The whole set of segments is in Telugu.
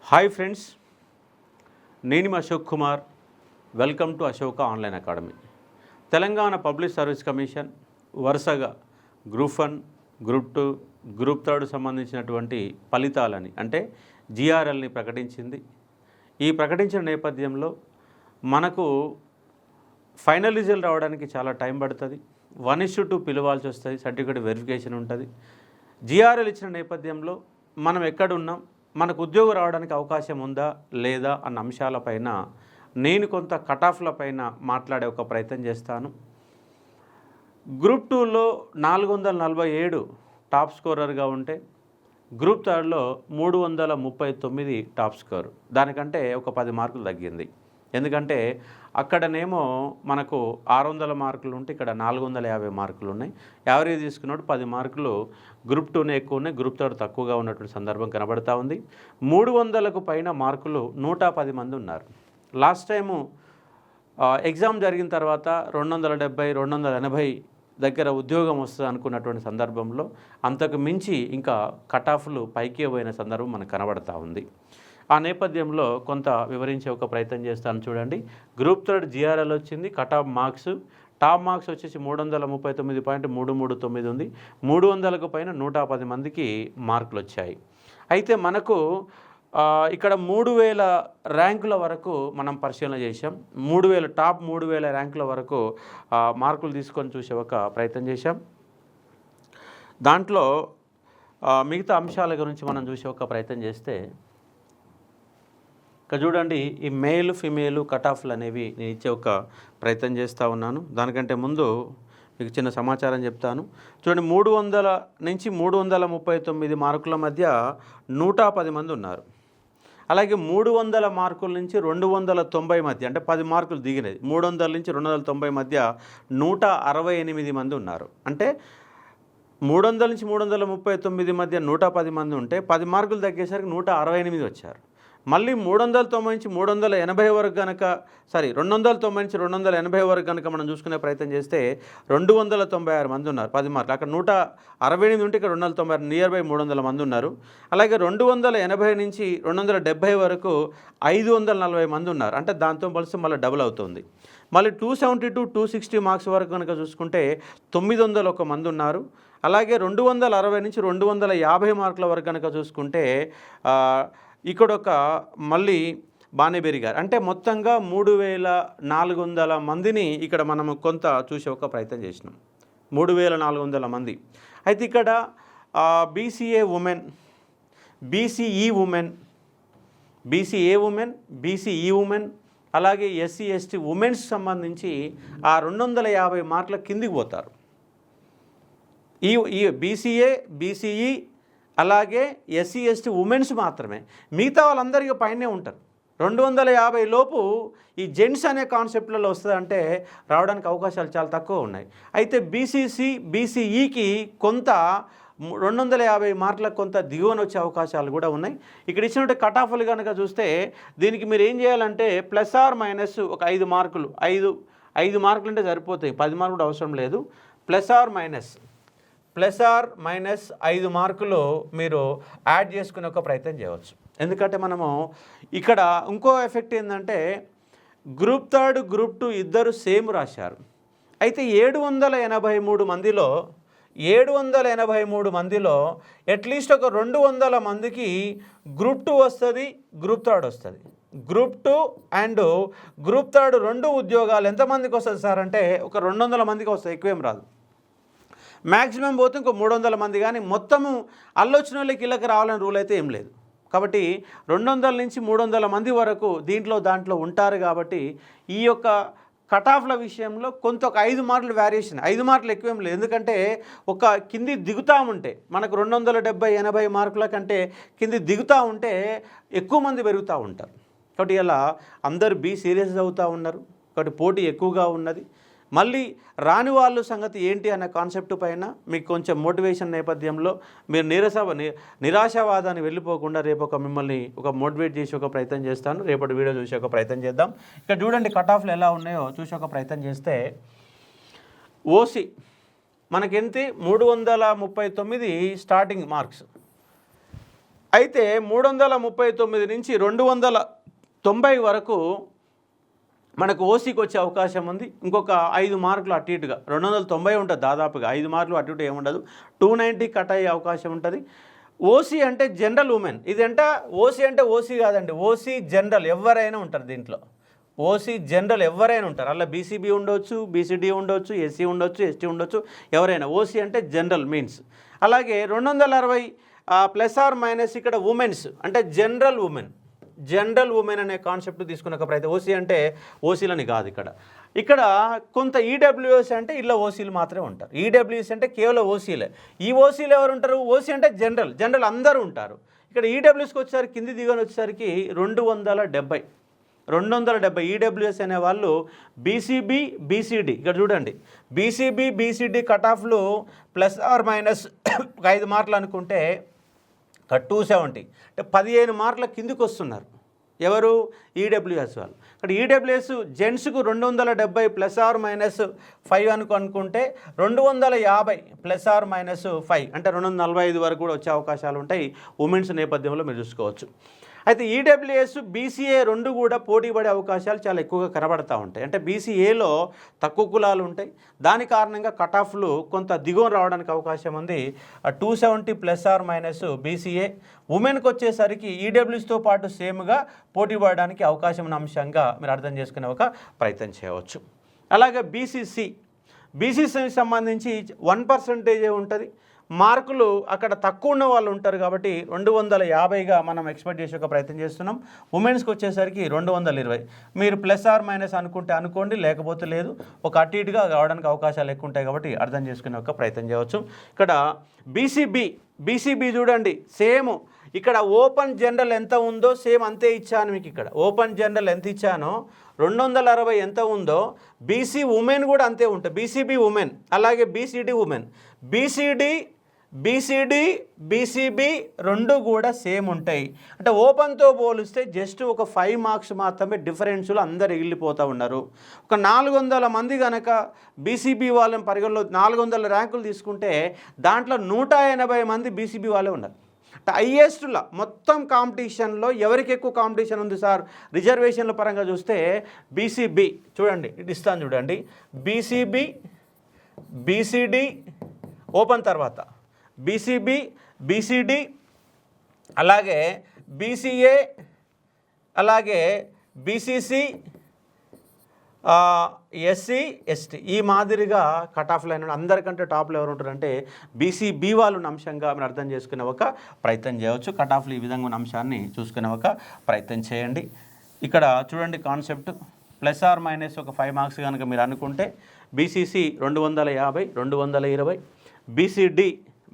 హాయ్ ఫ్రెండ్స్, నేను మీ Ashok Kumar. Welcome to Ashoka online academy. Telangana public service commission వరుసగా గ్రూప్ 1, గ్రూప్ 2, గ్రూప్ 3 సంబంధించినటువంటి ఫలితాలని అంటే జిఆర్ఎల్ని ప్రకటించింది. ఈ ప్రకటించిన నేపథ్యంలో మనకు ఫైనల్ రిజల్ట్ రావడానికి చాలా టైం పడుతుంది. 1:2 పిలవాల్సి వస్తుంది, సర్టిఫికేట్ వెరిఫికేషన్ ఉంటుంది. జిఆర్ఎల్ ఇచ్చిన నేపథ్యంలో మనం ఎక్కడున్నాం, మనకు ఉద్యోగం రావడానికి అవకాశం ఉందా లేదా అన్న అంశాలపైన నేను కొంత కటాఫ్లపైన మాట్లాడే ఒక ప్రయత్నం చేస్తాను. గ్రూప్ 2లో 447 టాప్ స్కోరర్గా ఉంటే గ్రూప్ 3లో 339 టాప్ స్కోర్. దానికంటే ఒక 10 మార్కులు తగ్గింది. ఎందుకంటే అక్కడనేమో మనకు 600 మార్కులు ఉంటే ఇక్కడ 450 మార్కులు ఉన్నాయి. యావరేజ్ తీసుకున్నప్పుడు 10 మార్కులు గ్రూప్ 2నే ఎక్కువ ఉన్నాయి, గ్రూప్ 3 తక్కువగా ఉన్నటువంటి సందర్భం కనబడతా ఉంది. 300కు పైన మార్కులు 110 మంది ఉన్నారు. లాస్ట్ టైము ఎగ్జామ్ జరిగిన తర్వాత 270, 280 దగ్గర ఉద్యోగం వస్తుంది అనుకున్నటువంటి సందర్భంలో అంతకు మించి ఇంకా కటాఫ్లు పైకి పోయిన సందర్భం మనకు కనబడతా ఉంది. ఆ నేపథ్యంలో కొంత వివరించే ఒక ప్రయత్నం చేస్తాను. చూడండి, గ్రూప్ 3 జిఆర్ఎల్ వచ్చింది. కటాఫ్ మార్క్స్, టాప్ మార్క్స్ వచ్చేసి 339.339 ఉంది. 300కు పైన 110 మందికి మార్కులు వచ్చాయి. అయితే మనకు ఇక్కడ 3000 ర్యాంకుల వరకు మనం పరిశీలన చేశాం. 3000 టాప్ 3000 ర్యాంకుల వరకు మార్కులు తీసుకొని చూసే ఒక ప్రయత్నం చేశాం. దాంట్లో మిగతా అంశాల గురించి మనం చూసే ఒక ప్రయత్నం చేస్తే ఇక్కడ చూడండి, ఈ మేల్ ఫిమేల్ కటాఫ్లు అనేవి నేను ఇచ్చే ఒక ప్రయత్నం చేస్తూ ఉన్నాను. దానికంటే ముందు మీకు చిన్న సమాచారం చెప్తాను. చూడండి, 300 నుంచి 339 మార్కుల మధ్య 110 మంది ఉన్నారు. అలాగే 300 మార్కుల నుంచి 290 మధ్య, అంటే 10 మార్కులు దిగినది, 300 నుంచి 290 మధ్య 168 మంది ఉన్నారు. అంటే 300 నుంచి 339 మధ్య 110 మంది ఉంటే 10 మార్కులు తగ్గేసరికి 168 వచ్చారు. మళ్ళీ 390 నుంచి 380 వరకు కనుక 290 నుంచి 280 వరకు కనుక మనం చూసుకునే ప్రయత్నం చేస్తే 296 మంది ఉన్నారు. 10 మార్కులు అక్కడ 168 ఉంటే ఇక్కడ 296, నియర్ బై 300 మంది ఉన్నారు. అలాగే 280 నుంచి 270 వరకు 540 మంది ఉన్నారు. అంటే దాంతో పోలిస్తే మళ్ళీ డబుల్ అవుతుంది. మళ్ళీ 270 to 260 మార్క్స్ వరకు కనుక చూసుకుంటే 901 మంది ఉన్నారు. అలాగే 260 నుంచి 250 మార్కుల వరకు కనుక చూసుకుంటే ఇక్కడ ఒక మళ్ళీ బాగానే పెరిగారు. అంటే మొత్తంగా 3400 మందిని ఇక్కడ మనము కొంత చూసే ఒక ప్రయత్నం చేసినాం. 3400 మంది. అయితే ఇక్కడ BCA women, BCE women, BCE women అలాగే ఎస్సీ ఎస్టీ ఉమెన్స్ సంబంధించి ఆ 250 మార్కుల కిందికి పోతారు. ఈ బీసీఏ, బీసీఈ అలాగే ఎస్సీ ఎస్టీ ఉమెన్స్ మాత్రమే. మిగతా వాళ్ళందరికీ పైనే ఉంటారు. 250 లోపు ఈ జెంట్స్ అనే కాన్సెప్ట్లలో వస్తుందంటే రావడానికి అవకాశాలు చాలా తక్కువ ఉన్నాయి. అయితే బీసీఈకి కొంత 250 మార్కులకు కొంత దిగువన వచ్చే అవకాశాలు కూడా ఉన్నాయి. ఇక్కడ ఇచ్చినట్టు కటాఫ్లు కనుక చూస్తే దీనికి మీరు ఏం చేయాలంటే ప్లస్ ఆర్ మైనస్ ఒక 5 మార్కులు, 5 మార్కులు అంటే సరిపోతాయి, 10 మార్కులు కూడా అవసరం లేదు. ప్లస్ ఆర్ మైనస్ 5 మార్కులు మీరు యాడ్ చేసుకునే ఒక ప్రయత్నం చేయవచ్చు. ఎందుకంటే మనము ఇక్కడ ఇంకో ఎఫెక్ట్ ఏంటంటే గ్రూప్ 3, గ్రూప్ 2 ఇద్దరు సేమ్ రాశారు. అయితే 783 మందిలో అట్లీస్ట్ ఒక 200 మందికి గ్రూప్ 2 వస్తుంది, గ్రూప్ 3 వస్తుంది. గ్రూప్ 2 అండ్ గ్రూప్ 3 2 ఉద్యోగాలు ఎంతమందికి వస్తుంది సార్ అంటే ఒక 200 మందికి వస్తుంది, ఎక్కువేం రాదు. మ్యాక్సిమం పోతే ఇంకో 300 మంది, కానీ మొత్తము అల్లొచ్చిన వాళ్ళకి ఇళ్ళకి రావాలని రూల్ అయితే ఏం లేదు. కాబట్టి 200 నుంచి 300 మంది వరకు దాంట్లో ఉంటారు. కాబట్టి ఈ యొక్క కటాఫ్ల విషయంలో కొంత ఒక 5 మార్కులు వేరియేషన్, 5 మార్కులు ఎక్కువేం లేదు. ఎందుకంటే ఒక కింది దిగుతూ ఉంటే మనకు 270-80 మార్కుల కంటే కింది దిగుతూ ఉంటే ఎక్కువ మంది పెరుగుతూ ఉంటారు. కాబట్టి ఇలా అందరూ సీరియస్ అవుతూ ఉన్నారు. కాబట్టి పోటీ ఎక్కువగా ఉన్నది. మళ్ళీ రాని వాళ్ళు సంగతి ఏంటి అన్న కాన్సెప్ట్ పైన మీకు కొంచెం మోటివేషన్ నేపథ్యంలో మీరు నిరాశావాదాన్ని వెళ్ళిపోకుండా రేపు మిమ్మల్ని ఒక మోటివేట్ చేసి ఒక ప్రయత్నం చేస్తాను. రేపటి వీడియో చూసే ఒక ప్రయత్నం చేద్దాం. ఇక్కడ చూడండి, కటాఫ్లు ఎలా ఉన్నాయో చూసే ఒక ప్రయత్నం చేస్తే ఓసీ మనకెంత 339 స్టార్టింగ్ మార్క్స్. అయితే 339 నుంచి 290 వరకు మనకు ఓసీకి వచ్చే అవకాశం ఉంది. ఇంకొక 5 మార్కులు అటు ఇటుగా 290 ఉంటుంది దాదాపుగా, 5 మార్కులు అటు ఇటు ఏముండదు, 290 కట్ అయ్యే అవకాశం ఉంటుంది. ఓసీ అంటే జనరల్ ఉమెన్, ఇదంటే ఓసీ అంటే ఓసీ కాదండి, ఓసీ జనరల్ ఎవరైనా ఉంటారు దీంట్లో. ఓసీ జనరల్ ఎవరైనా ఉంటారు, అలా బీసీబీ ఉండొచ్చు, బీసీడీ ఉండొచ్చు, ఎస్సీ ఉండొచ్చు, ఎస్టీ ఉండొచ్చు, ఎవరైనా. ఓసీ అంటే జనరల్ మీన్స్. అలాగే 260 ప్లస్ ఆర్ మైనస్ ఇక్కడ ఉమెన్స్ అంటే జనరల్ ఉమెన్ అనే కాన్సెప్ట్ తీసుకున్న ప్రయత్నం. ఓసీ అంటే ఓసీలని కాదు ఇక్కడ కొంత ఈడబ్ల్యూఎస్ అంటే ఇలా ఓసీలు మాత్రమే ఉంటారు. ఈడబ్ల్యూఎస్ అంటే కేవలం ఓసీలే. ఈ ఓసీలు ఎవరు ఉంటారు? ఓసీ అంటే జనరల్ అందరూ ఉంటారు. ఇక్కడ ఈడబ్ల్యూఎస్కి వచ్చేసరికి కింది దిగుని వచ్చేసరికి 270 ఈడబ్ల్యూఎస్ అనే వాళ్ళు బీసీబీ బీసీడీ. ఇక్కడ చూడండి, బీసీబీ బీసీడీ కట్ ఆఫ్లు ప్లస్ ఆర్ మైనస్ 5 మార్కులు అనుకుంటే 270 అంటే 15 మార్కుల కిందికి వస్తున్నారు. ఎవరు? ఈడబ్ల్యూఎస్ వాళ్ళు. ఇక్కడ ఈడబ్ల్యూఎస్ జెంట్స్కు 270 ప్లస్ ఆర్ మైనస్ 5 అనుకుంటే 250 ప్లస్ ఆర్ మైనస్ 5 అంటే 245 వరకు కూడా వచ్చే అవకాశాలు ఉంటాయి ఉమెన్స్ నేపథ్యంలో మీరు చూసుకోవచ్చు. అయితే ఈడబ్ల్యూఎస్ బీసీఏ రెండు కూడా పోటీ పడే అవకాశాలు చాలా ఎక్కువగా కనబడతా ఉంటాయి. అంటే బీసీఏలో తక్కువ కులాలు ఉంటాయి, దాని కారణంగా కట్ ఆఫ్లు కొంత దిగువన రావడానికి అవకాశం ఉంది. 270 ప్లస్ ఆర్ మైనస్ బీసీఏ. ఉమెన్కి వచ్చేసరికి ఈడబ్ల్యూఎస్తో పాటు సేమ్గా పోటీ పడడానికి అవకాశం ఉన్న అంశంగా మీరు అర్థం చేసుకునే ఒక ప్రయత్నం చేయవచ్చు. అలాగే బీసీసీకి సంబంధించి 1% ఉంటుంది. మార్కులు అక్కడ తక్కువ ఉన్న వాళ్ళు ఉంటారు కాబట్టి 250గా మనం ఎక్స్పెక్ట్ చేసే ఒక ప్రయత్నం చేస్తున్నాం. ఉమెన్స్కి వచ్చేసరికి 220. మీరు ప్లస్ ఆర్ మైనస్ అనుకుంటే అనుకోండి, లేకపోతే లేదు. ఒక అటు ఇటుగా రావడానికి అవకాశాలు ఎక్కువ ఉంటాయి కాబట్టి అర్థం చేసుకునే ఒక ప్రయత్నం చేయవచ్చు. ఇక్కడ బీసీబీ చూడండి, సేమ్ ఇక్కడ ఓపెన్ జనరల్ ఎంత ఉందో సేమ్ అంతే ఇచ్చాను మీకు. ఇక్కడ ఓపెన్ జనరల్ ఎంత ఇచ్చానో 260 ఎంత ఉందో బీసీ ఉమెన్ కూడా అంతే ఉంటుంది. బీసీబీ ఉమెన్, అలాగే బీసీడీ ఉమెన్. బీసీబీ రెండు కూడా సేమ్ ఉంటాయి. అంటే ఓపెన్తో పోలిస్తే జస్ట్ ఒక 5 మార్క్స్ మాత్రమే డిఫరెన్స్లు అందరు ఎగిలిపోతూ ఉన్నారు. ఒక 400 మంది కనుక బీసీబీ వాళ్ళని పరిగణలో 400 ర్యాంకులు తీసుకుంటే దాంట్లో 180 మంది బీసీబీ వాళ్ళే ఉన్నారు. హైయెస్ట్లో మొత్తం కాంపిటీషన్లో ఎవరికి ఎక్కువ కాంపిటీషన్ ఉంది సార్ రిజర్వేషన్ల పరంగా చూస్తే బీసీబీ. చూడండి ఇటు ఇస్తాను చూడండి, బీసీడీ ఓపెన్ తర్వాత బీసీబీ బీసీడీ అలాగే బీసీఏ అలాగే బీసీసీ ఎస్సీ ఎస్టీ ఈ మాదిరిగా కట్ ఆఫ్ లైన్ అందరికంటే టాప్లో ఎవరు ఉంటారంటే బీసీబీ వాళ్ళు ఉన్న అంశంగా మీరు అర్థం చేసుకునే ఒక ప్రయత్నం చేయవచ్చు. కట్ ఆఫ్లు ఈ విధంగా ఉన్న అంశాన్ని చూసుకునే ఒక ప్రయత్నం చేయండి. ఇక్కడ చూడండి కాన్సెప్ట్ ప్లస్ ఆర్ మైనస్ ఒక 5 మార్క్స్ కనుక మీరు అనుకుంటే బీసీసీ 250 220,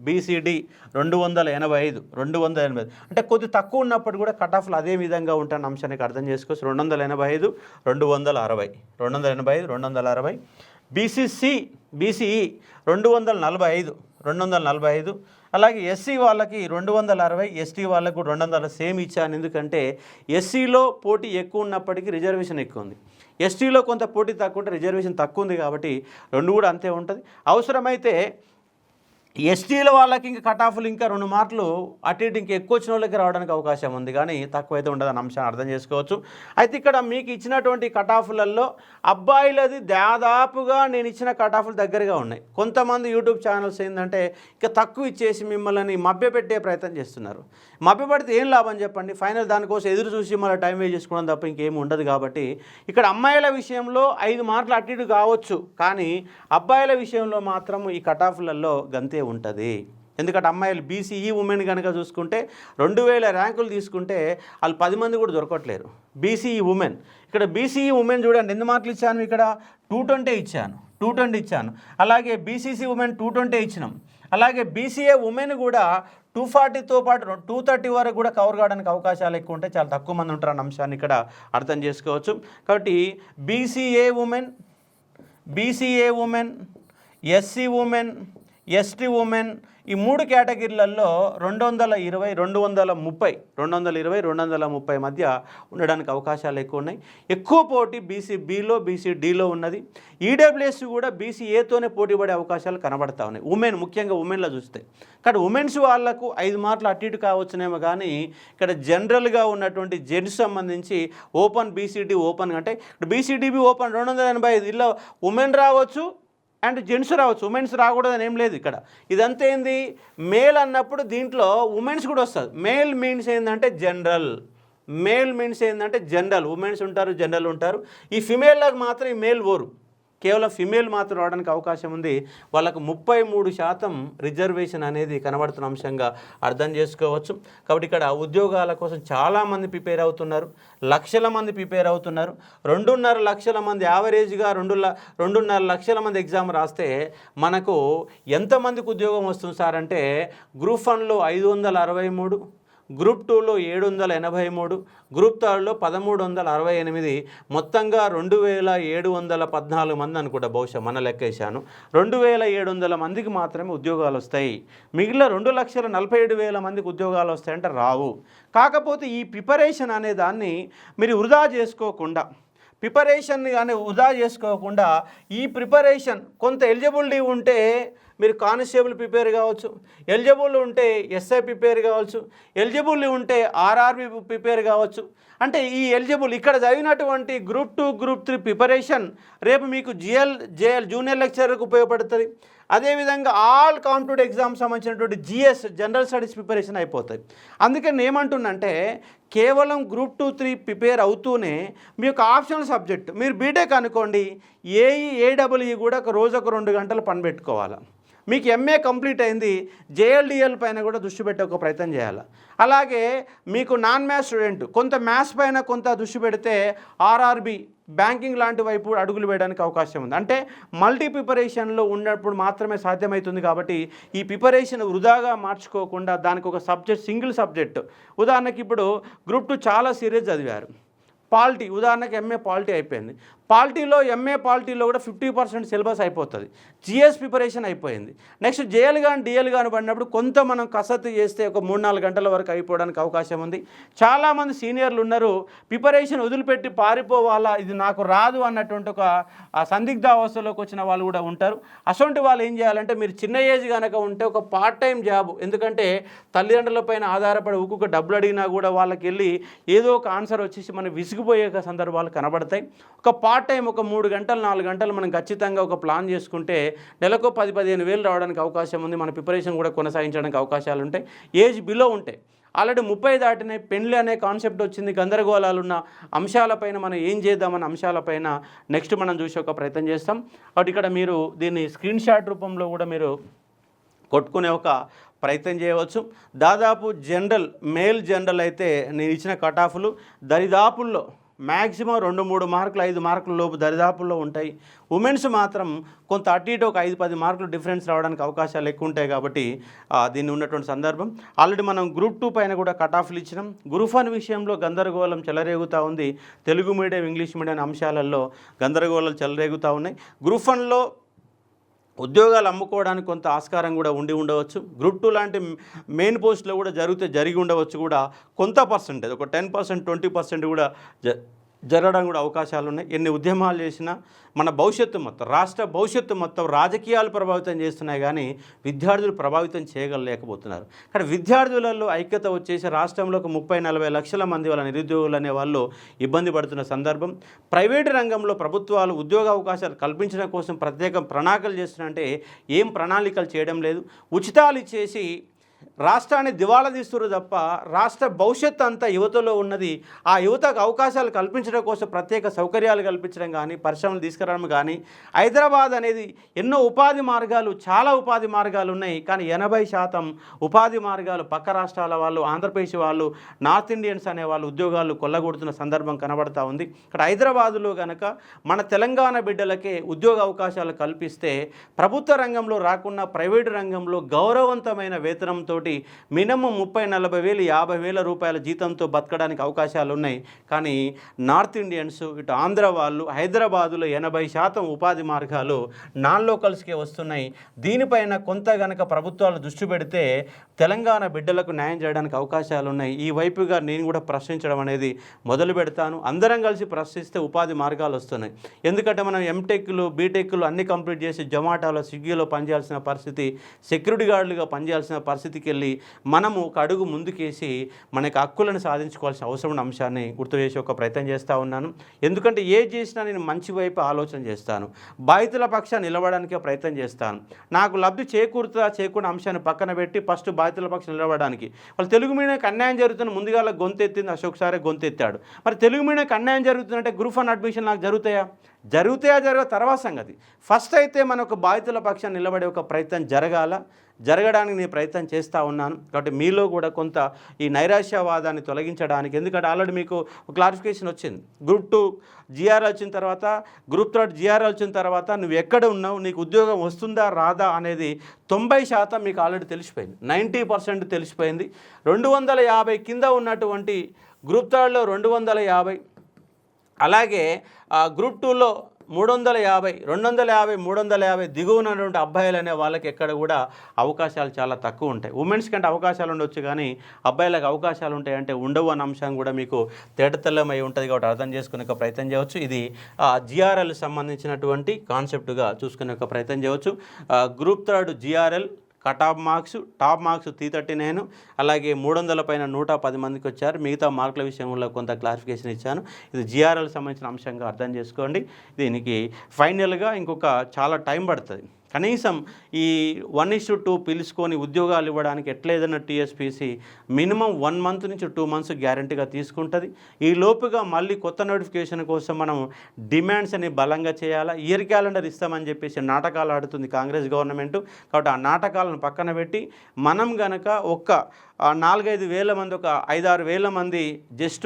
బీసీడీ 285 280 అంటే కొద్ది తక్కువ ఉన్నప్పుడు కూడా కట్ ఆఫ్లు అదే విధంగా ఉంటాయన్న అంశానికి అర్థం చేసుకోవచ్చు. 285 280 260. బీసీఈ 245 అలాగే ఎస్సీ వాళ్ళకి 260, ఎస్టీ వాళ్ళకు 200 సేమ్ ఇచ్చాను. ఎందుకంటే ఎస్సీలో పోటీ ఎక్కువ ఉన్నప్పటికీ రిజర్వేషన్ ఎక్కువ ఉంది, ఎస్టీలో కొంత పోటీ తక్కువ ఉంటే రిజర్వేషన్ తక్కువ ఉంది కాబట్టి రెండు కూడా అంతే ఉంటుంది. అవసరమైతే ఎస్టీల వాళ్ళకి ఇంకా కట్ ఆఫ్లు ఇంకా 2 మార్కులు అటు ఇటు ఇంకా ఎక్కువ వచ్చిన వాళ్ళకి రావడానికి అవకాశం ఉంది, కానీ తక్కువైతే ఉండదని అంశాన్ని అర్థం చేసుకోవచ్చు. అయితే ఇక్కడ మీకు ఇచ్చినటువంటి కట్ ఆఫ్లలో అబ్బాయిలది దాదాపుగా నేను ఇచ్చిన కట్ ఆఫ్లు దగ్గరగా ఉన్నాయి. కొంతమంది యూట్యూబ్ ఛానల్స్ ఏంటంటే ఇక తక్కువ ఇచ్చేసి మిమ్మల్ని మభ్యపెట్టే ప్రయత్నం చేస్తున్నారు. మభ్యపడితే ఏం లాభం చెప్పండి? ఫైనల్ దానికోసం ఎదురు చూసి మళ్ళీ టైం వేస్ట్ చేసుకోవడం తప్ప ఇంకేం ఉండదు. కాబట్టి ఇక్కడ అమ్మాయిల విషయంలో 5 మార్కులు అటు ఇటు కావచ్చు, కానీ అబ్బాయిల విషయంలో మాత్రం ఈ కట్ ఆఫ్లలో గంతే ఉంటుంది. ఎందుకంటే అమ్మాయిలు బీసీఈ ఉమెన్ కనుక చూసుకుంటే 2000 ర్యాంకులు తీసుకుంటే వాళ్ళు 10 మంది కూడా దొరకట్లేరు బీసీఈ ఉమెన్. ఇక్కడ బీసీఈ ఉమెన్ చూడండి ఎన్ని మార్కులు ఇచ్చాను, ఇక్కడ 220 ఇచ్చాను. అలాగే బీసీసీ ఉమెన్ 220 ఇచ్చినాం. అలాగే బీసీఏ ఉమెన్ కూడా 240తో పాటు 230 వరకు కూడా కవర్ కావడానికి అవకాశాలు ఎక్కువ ఉంటాయి. చాలా తక్కువ మంది ఉంటారన్న అంశాన్ని ఇక్కడ అర్థం చేసుకోవచ్చు. కాబట్టి BCA women, SC women, ST women, ఈ 3 కేటగిరీలలో 220, 230, 230 మధ్య ఉండడానికి అవకాశాలు ఎక్కువ ఉన్నాయి. ఎక్కువ పోటీ బీసీ బిలో, బీసీ డిలో ఉన్నది. ఈడబ్ల్యూఎస్ కూడా బీసీ ఏతోనే పోటీ పడే అవకాశాలు కనబడతా ఉన్నాయి. ఉమెన్, ముఖ్యంగా ఉమెన్లో చూస్తే. కానీ ఉమెన్స్ వాళ్ళకు 5 మార్కులు అటు ఇటు కావచ్చునేమో, కానీ ఇక్కడ జనరల్గా ఉన్నటువంటి జెంట్స్ సంబంధించి ఓపెన్ బీసీడీ ఓపెన్ అంటే ఇప్పుడు బీసీడీబీ ఓపెన్ 285, ఇలా ఉమెన్ రావచ్చు అండ్ జెంట్స్ రావచ్చు, ఉమెన్స్ రాకూడదని ఏం లేదు ఇక్కడ. ఇదంతా ఏంది, మేల్ అన్నప్పుడు దీంట్లో ఉమెన్స్ కూడా వస్తుంది. మేల్ మీన్స్ ఏంటంటే జనరల్, మేల్ మీన్స్ ఏంటంటే జనరల్, ఉమెన్స్ ఉంటారు, జనరల్ ఉంటారు. ఈ ఫిమేల్లకు మాత్రం ఈ మేల్ ఓరు, కేవలం ఫిమేల్ మాత్రం రావడానికి అవకాశం ఉంది. వాళ్ళకు 33% రిజర్వేషన్ అనేది కనబడుతున్న అంశంగా అర్థం చేసుకోవచ్చు. కాబట్టి ఇక్కడ ఉద్యోగాల కోసం చాలామంది ప్రిపేర్ అవుతున్నారు, లక్షల మంది ప్రిపేర్ అవుతున్నారు. 2.5 లక్షల మంది యావరేజ్గా 2.5 లక్షల మంది ఎగ్జామ్ రాస్తే మనకు ఎంతమందికి ఉద్యోగం వస్తుంది సార్ అంటే, గ్రూప్ 1లో 563, గ్రూప్ 2లో 783, గ్రూప్ 3లో 1368, మొత్తంగా 2714 మంది అనుకుంటా, బహుశా మన లెక్కేశాను. 2700 మందికి మాత్రమే ఉద్యోగాలు వస్తాయి. మిగిలిన 2,47,000 మందికి ఉద్యోగాలు వస్తాయంటే రావు. కాకపోతే ఈ ప్రిపరేషన్ అనే దాన్ని మీరు వృధా చేసుకోకుండా, ఈ ప్రిపరేషన్ కొంత ఎలిజిబిలిటీ ఉంటే మీరు కానిస్టేబుల్ ప్రిపేర్ కావచ్చు, ఎలిజిబుల్ ఉంటే ఎస్ఐ ప్రిపేర్ కావచ్చు, ఎలిజిబుల్ ఉంటే ఆర్ఆర్బి ప్రిపేర్ కావచ్చు. అంటే ఈ ఎలిజిబుల్ ఇక్కడ చదివినటువంటి గ్రూప్ 2, గ్రూప్ 3 ప్రిపరేషన్ రేపు మీకు జేఎల్ జూనియర్ లెక్చరర్కి ఉపయోగపడుతుంది. అదేవిధంగా ఆల్ కాంపిటేటివ్ ఎగ్జామ్స్ సంబంధించినటువంటి జిఎస్ జనరల్ స్టడీస్ ప్రిపరేషన్ అయిపోతాయి. అందుకని ఏమంటున్నంటే, కేవలం గ్రూప్ 2, 3 ప్రిపేర్ అవుతూనే మీ యొక్క ఆప్షనల్ సబ్జెక్ట్, మీరు బీటెక్ అనుకోండి, ఏఈఏడబ్ల్యూ కూడా రోజుకు 2 గంటలు పని పెట్టుకోవాలి. మీకు ఎంఏ కంప్లీట్ అయింది, జేఎల్డిఎల్ పైన కూడా దృష్టి పెట్టే ఒక ప్రయత్నం చేయాలి. అలాగే మీకు నాన్ మ్యాథ్స్ స్టూడెంట్ కొంత మ్యాథ్స్ పైన కొంత దృష్టి పెడితే ఆర్ఆర్బి, బ్యాంకింగ్ లాంటి వైపు అడుగులు వేయడానికి అవకాశం ఉంది. అంటే మల్టీ ప్రిపరేషన్లో ఉన్నప్పుడు మాత్రమే సాధ్యమవుతుంది. కాబట్టి ఈ ప్రిపరేషన్ వృధాగా మార్చుకోకుండా దానికి ఒక సబ్జెక్ట్, సింగిల్ సబ్జెక్ట్, ఉదాహరణకి ఇప్పుడు గ్రూప్ 2 చాలా సీరియస్ చదివారు, పాలిటీ, ఉదాహరణకి ఎంఏ పాలిటీ అయిపోయింది, ఎంఏ పాలిటీలో కూడా 50% సిలబస్ అయిపోతుంది, జిఎస్ ప్రిపరేషన్ అయిపోయింది. నెక్స్ట్ జేఎల్ కానీ డిఎల్ కానీ పడినప్పుడు కొంత మనం కసరత్తు చేస్తే ఒక 3-4 గంటల వరకు అయిపోవడానికి అవకాశం ఉంది. చాలామంది సీనియర్లు ఉన్నారు, ప్రిపరేషన్ వదిలిపెట్టి పారిపోవాలా, ఇది నాకు రాదు అన్నటువంటి ఒక సందిగ్ధ అవస్థలోకి వచ్చిన వాళ్ళు కూడా ఉంటారు. అటువంటి వాళ్ళు ఏం చేయాలంటే, మీరు చిన్న ఏజ్ కనుక ఉంటే ఒక పార్ట్ టైం జాబ్, ఎందుకంటే తల్లిదండ్రుల పైన ఆధారపడి ఒక్కొక్క డబ్బులు అడిగినా కూడా వాళ్ళకి వెళ్ళి ఏదో ఒక ఆన్సర్ వచ్చేసి మనం విసిగిపోయే సందర్భాలు కనబడతాయి. ఒక పార్ట్ టైం ఒక 3 గంటలు 4 గంటలు మనం ఖచ్చితంగా ఒక ప్లాన్ చేసుకుంటే నెలకు 10-15 వేలు రావడానికి అవకాశం ఉంది. మన ప్రిపరేషన్ కూడా కొనసాగించడానికి అవకాశాలు ఉంటాయి. ఏజ్ బిలో ఉంటాయి, ఆల్రెడీ 30 దాటినాయి, పెళ్ళి అనే కాన్సెప్ట్ వచ్చింది, గందరగోళాలు ఉన్న అంశాలపైన మనం ఏం చేద్దామన్న అంశాలపైన నెక్స్ట్ మనం చూసే ఒక ప్రయత్నం చేస్తాం. కాబట్టి ఇక్కడ మీరు దీన్ని స్క్రీన్ షాట్ రూపంలో కూడా మీరు కొట్టుకునే ఒక ప్రయత్నం చేయవచ్చు. దాదాపు మేల్ జనరల్ అయితే నేను ఇచ్చిన కట్ ఆఫ్లు దరిదాపుల్లో మ్యాక్సిమం 2-3 మార్కులు 5 మార్కుల లోపు దరిదాపుల్లో ఉంటాయి. ఉమెన్స్ మాత్రం కొంత అటు ఇటు ఒక 5-10 మార్కులు డిఫరెన్స్ రావడానికి అవకాశాలు ఎక్కువ ఉంటాయి. కాబట్టి దీన్ని ఉన్నటువంటి సందర్భం. ఆల్రెడీ మనం గ్రూప్ 2 పైన కూడా కట్ ఆఫ్లు ఇచ్చినాం. గ్రూప్ 1 విషయంలో గందరగోళం చెలరేగుతూ ఉంది. తెలుగు మీడియం, ఇంగ్లీష్ మీడియం అంశాలలో గందరగోళాలు చెలరేగుతూ ఉన్నాయి. గ్రూప్ 1లో ఉద్యోగాలు అమ్ముకోవడానికి కొంత ఆస్కారం కూడా ఉండవచ్చు. గ్రూప్ 2 లాంటి మెయిన్ పోస్టులో కూడా జరిగి ఉండవచ్చు కూడా కొంత పర్సెంటేజ్, ఒక 10%, 20% కూడా జరగడం కూడా అవకాశాలు ఉన్నాయి. ఎన్ని ఉద్యమాలు చేసినా మన భవిష్యత్తు మొత్తం, రాష్ట్ర భవిష్యత్తు మొత్తం రాజకీయాలు ప్రభావితం చేస్తున్నాయి, కానీ విద్యార్థులు ప్రభావితం చేయగలేకపోతున్నారు. కానీ విద్యార్థులలో ఐక్యత వచ్చేసి రాష్ట్రంలో ఒక 30-40 లక్షల మంది వాళ్ళ నిరుద్యోగులు అనే వాళ్ళు ఇబ్బంది పడుతున్న సందర్భం. ప్రైవేటు రంగంలో ప్రభుత్వాలు ఉద్యోగ అవకాశాలు కల్పించడం కోసం ప్రత్యేక ప్రణాళికలు చేస్తున్నాయంటే ఏం ప్రణాళికలు చేయడం లేదు. ఉచితాలు ఇచ్చేసి రాష్ట్రాన్ని దివాళా తీస్తున్నారు తప్ప రాష్ట్ర భవిష్యత్తు అంతా యువతలో ఉన్నది. ఆ యువతకు అవకాశాలు కల్పించడం కోసం ప్రత్యేక సౌకర్యాలు కల్పించడం కానీ, పరిశ్రమలు తీసుకురావడం కానీ, హైదరాబాద్ అనేది ఎన్నో ఉపాధి మార్గాలు, చాలా ఉపాధి మార్గాలు ఉన్నాయి. కానీ 80% ఉపాధి మార్గాలు పక్క రాష్ట్రాల వాళ్ళు, ఆంధ్రప్రదేశ్ వాళ్ళు, నార్త్ ఇండియన్స్ అనే వాళ్ళు ఉద్యోగాలు కొల్లగొడుతున్న సందర్భం కనబడతా ఉంది. ఇక్కడ హైదరాబాదులో కనుక మన తెలంగాణ బిడ్డలకే ఉద్యోగ అవకాశాలు కల్పిస్తే ప్రభుత్వ రంగంలో రాకుండా ప్రైవేటు రంగంలో గౌరవవంతమైన వేతనంతో కాబట్టి మినిమం 30-40 వేలు 50,000 రూపాయల జీతంతో బతకడానికి అవకాశాలు ఉన్నాయి. కానీ నార్త్ ఇండియన్స్ ఇటు ఆంధ్ర వాళ్ళు హైదరాబాదులో 80% ఉపాధి మార్గాలు నాన్ లోకల్స్కే వస్తున్నాయి. దీనిపైన కొంత గనక ప్రభుత్వాలు దృష్టి పెడితే తెలంగాణ బిడ్డలకు న్యాయం చేయడానికి అవకాశాలు ఉన్నాయి. ఈ వైపుగా నేను కూడా ప్రశ్నించడం అనేది మొదలు పెడతాను. అందరం కలిసి ప్రశ్నిస్తే ఉపాధి మార్గాలు వస్తున్నాయి. ఎందుకంటే మనం ఎంటెక్లు బీటెక్లు అన్ని కంప్లీట్ చేసి జొమాటోలో స్విగ్గీలో పనిచేయాల్సిన పరిస్థితి, సెక్యూరిటీ గార్డులుగా పనిచేయాల్సిన పరిస్థితికి వెళ్ళి మనము ఒక అడుగు ముందుకేసి మనకి హక్కులను సాధించుకోవాల్సిన అవసరం ఉన్న అంశాన్ని గుర్తు చేసి ఒక ప్రయత్నం చేస్తూ ఉన్నాను. ఎందుకంటే ఏ చేసినా నేను మంచి వైపు ఆలోచన చేస్తాను, బాధితుల పక్షాన్ని నిలవడానికే ప్రయత్నం చేస్తాను. నాకు లబ్ధి చేకూరిన అంశాన్ని పక్కన పెట్టి ఫస్ట్ బాధితుల పక్షం నిలవడానికి వాళ్ళు తెలుగు మీడియంకి అన్యాయం జరుగుతున్న ముందుగా గొంతెత్తింది అశోక్ సారే గొంతెత్తాడు. మరి తెలుగు మీడియంకి అన్యాయం జరుగుతుందంటే గ్రూప్ 1 అడ్మిషన్ నాకు జరుగుతాయా తర్వాత సంగతి. ఫస్ట్ అయితే మనకు బాధితుల పక్షాన్ని నిలబడే ఒక ప్రయత్నం జరగడానికి నేను ప్రయత్నం చేస్తూ ఉన్నాను. కాబట్టి మీలో కూడా కొంత ఈ నైరాశ్యవాదాన్ని తొలగించడానికి, ఎందుకంటే ఆల్రెడీ మీకు క్లారిఫికేషన్ వచ్చింది. గ్రూప్ 2 GR వచ్చిన తర్వాత, గ్రూప్ 3 GR వచ్చిన తర్వాత నువ్వు ఎక్కడ ఉన్నావు, నీకు ఉద్యోగం వస్తుందా రాదా అనేది 90% మీకు ఆల్రెడీ తెలిసిపోయింది. 90% తెలిసిపోయింది. 250 కింద ఉన్నటువంటి గ్రూప్ 3లో 250, అలాగే గ్రూప్ 2లో 350, 250, 350 దిగువనటువంటి అబ్బాయిలు అనే వాళ్ళకి ఎక్కడ కూడా అవకాశాలు చాలా తక్కువ ఉంటాయి. ఉమెన్స్ కంటే అవకాశాలు ఉండొచ్చు, కానీ అబ్బాయిలకు అవకాశాలు ఉంటాయంటే ఉండవు అన్న అంశం కూడా మీకు తేటతెల్లమై ఉంటుంది. కాబట్టి అర్థం చేసుకునే ఒక ప్రయత్నం చేయవచ్చు. ఇది GRL సంబంధించినటువంటి కాన్సెప్ట్గా చూసుకునే ఒక ప్రయత్నం చేయవచ్చు. గ్రూప్ 3 GRL టాప్ మార్క్స్ 339, అలాగే 300 పైన 110 మందికి వచ్చారు. మిగతా మార్కుల విషయంలో కొంత క్లారిఫికేషన్ ఇచ్చాను. ఇది GRL సంబంధించిన అంశంగా అర్థం చేసుకోండి. దీనికి ఫైనల్గా ఇంకొక చాలా టైం పడుతుంది. కనీసం ఈ 1:2 పిలుచుకొని ఉద్యోగాలు ఇవ్వడానికి ఎట్లేదన్నా TSPC మినిమం 1 మంత్ నుంచి 2 మంత్స్ గ్యారంటీగా తీసుకుంటుంది. ఈ లోపుగా మళ్ళీ కొత్త నోటిఫికేషన్ కోసం మనం డిమాండ్స్ అని బలంగా చేయాలా. ఇయర్ క్యాలెండర్ ఇస్తామని చెప్పేసి నాటకాలు ఆడుతుంది కాంగ్రెస్ గవర్నమెంట్. కాబట్టి ఆ నాటకాలను పక్కన పెట్టి మనం గనక 4-5 వేల మంది, 5-6 వేల మంది జస్ట్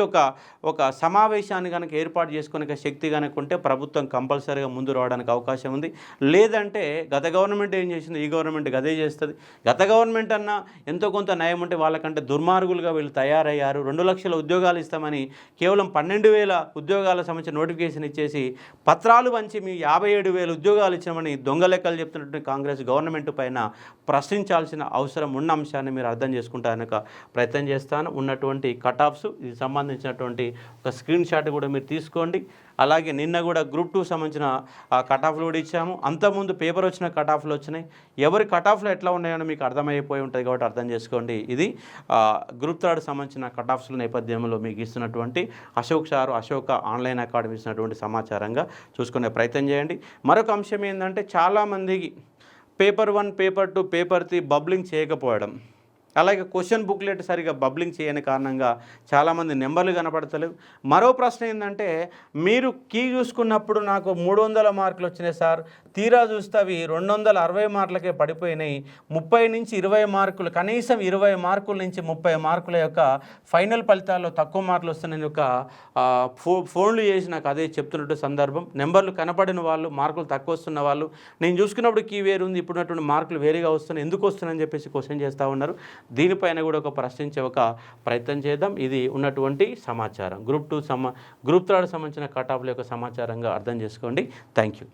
ఒక సమావేశాన్ని కనుక ఏర్పాటు చేసుకునే శక్తి కనుక ఉంటే ప్రభుత్వం కంపల్సరీగా ముందు రావడానికి అవకాశం ఉంది. లేదంటే గత గవర్నమెంట్ ఏం చేసింది, ఈ గవర్నమెంట్ అదే చేస్తుంది. గత గవర్నమెంట్ అన్నా ఎంతో కొంత న్యాయం ఉంటే వాళ్ళకంటే దుర్మార్గులుగా వీళ్ళు తయారయ్యారు. 2 లక్షల ఉద్యోగాలు ఇస్తామని కేవలం 12,000 ఉద్యోగాల సంబంధించిన నోటిఫికేషన్ ఇచ్చేసి పత్రాలు పంచి మీ 57,000 ఉద్యోగాలు ఇచ్చామని దొంగ లెక్కలు చెప్తున్నటువంటి కాంగ్రెస్ గవర్నమెంట్ పైన ప్రశ్నించాల్సిన అవసరం ఉన్న అంశాన్ని మీరు అర్థం చేసుకుంటారు కనుక ప్రయత్నం చేస్తాను. ఉన్నటువంటి కటాఫ్స్ ఇది సంబంధించినటువంటి ఒక స్క్రీన్ షాట్ కూడా మీరు తీసుకోండి. అలాగే నిన్న కూడా గ్రూప్ 2 సంబంధించిన కటాఫ్లు కూడా ఇచ్చాము. అంతకుముందు పేపర్ వచ్చిన కటాఫ్లు వచ్చినాయి. ఎవరి కటాఫ్లు ఎట్లా ఉన్నాయో మీకు అర్థమైపోయి ఉంటుంది. కాబట్టి అర్థం చేసుకోండి. ఇది గ్రూప్ 3 సంబంధించిన కటాఫ్స్ల నేపథ్యంలో మీకు ఇస్తున్నటువంటి అశోక ఆన్లైన్ అకాడమీ ఇచ్చినటువంటి సమాచారంగా చూసుకునే ప్రయత్నం చేయండి. మరొక అంశం ఏంటంటే చాలామందికి పేపర్ 1, పేపర్ 2, పేపర్ 3 బబ్లింగ్ చేయకపోవడం, అలాగే క్వశ్చన్ బుక్లెట్ సరిగా బబ్లింగ్ చేయని కారణంగా చాలామంది నెంబర్లు కనపడతలేవు. మరో ప్రశ్న ఏంటంటే మీరు కీ చూసుకున్నప్పుడు నాకు 300 మార్కులు వచ్చినాయి సార్, తీరా చూస్తే అవి 260 మార్కులకే పడిపోయినాయి. 30 నుంచి 20 మార్కులు, కనీసం 20 మార్కుల నుంచి 30 మార్కుల యొక్క ఫైనల్ ఫలితాల్లో తక్కువ మార్కులు వస్తున్నాయని ఒక ఫోన్లు చేసి నాకు అదే చెప్తున్నట్టు సందర్భం. నెంబర్లు కనపడిన వాళ్ళు, మార్కులు తక్కువ వస్తున్న వాళ్ళు, నేను చూసుకున్నప్పుడు కీ వేరు ఉంది, ఇప్పుడున్నటువంటి మార్కులు వేరుగా వస్తున్నాయి, ఎందుకు వస్తున్నాయని చెప్పేసి క్వశ్చన్ చేస్తూ ఉన్నారు. దీనిపైన కూడా ప్రశ్నించే ఒక ప్రయత్నం చేద్దాం. ఇది ఉన్నటువంటి సమాచారం. గ్రూప్ 3 సంబంధించిన కటాఫ్ల యొక్క సమాచారంగా అర్థం చేసుకోండి. Thank you.